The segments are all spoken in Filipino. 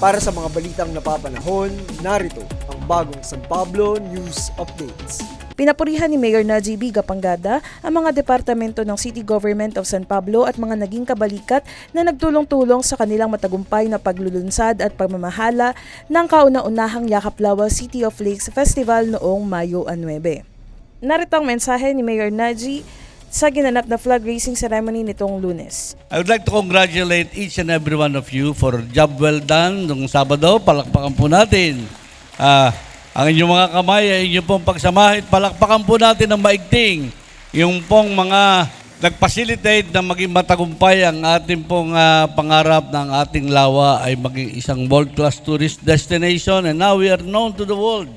Para sa mga balitang napapanahon, narito ang bagong San Pablo News Updates. Pinapurihan ni Mayor Najee B. Gapangada ang mga departamento ng City Government of San Pablo at mga naging kabalikat na nagtulong-tulong sa kanilang matagumpay na paglulunsad at pagmamahala ng kauna-unahang Yakap Lawa City of Lakes Festival noong Mayo 9. Narito ang mensahe ni Mayor Najee sa ginanap na flag raising ceremony nitong Lunes. I would like to congratulate each and every one of you for job well done nung Sabado. Palakpakan po natin. Ang inyong mga kamay ay inyong pong pagsamahit. Palakpakan po natin ng maigting. Yung pong mga nag-facilitate na maging matagumpay ang ating pong pangarap ng ating Lawa ay maging isang world-class tourist destination, and now we are known to the world.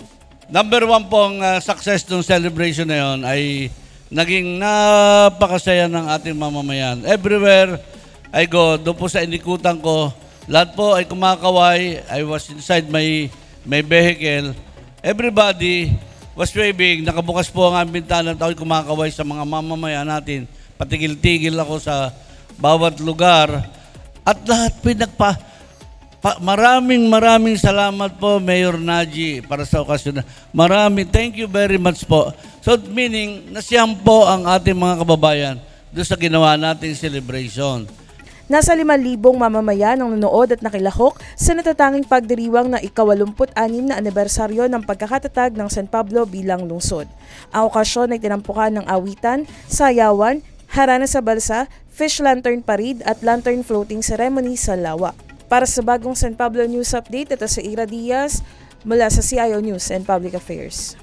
Number one pong success ng celebration na yun ay naging napakasaya ng ating mamamayan. Everywhere I go, doon po sa inikutan ko, lahat po ay kumakaway. I was inside my vehicle. Everybody was waving. Nakabukas po ang aming bintana at ako'y kumakaway sa mga mamamayan natin. Patigil-tigil ako sa bawat lugar. At lahat maraming salamat po, Mayor Najee, para sa okasyon. Thank you very much po. So meaning, nasiyam po ang ating mga kababayan doon sa ginawa nating celebration. Nasa 5,000 mamamayan ang nanood at nakilahok sa natatanging pagdiriwang na ika-86 na anibersaryo ng pagkakatatag ng San Pablo bilang lungsod. Ang okasyon ay tinampukan ng awitan, sayawan, harana sa balsa, fish lantern parade at lantern floating ceremony sa Lawa. Para sa bagong San Pablo News Update, ito si Ira Diaz mula sa CIO News and Public Affairs.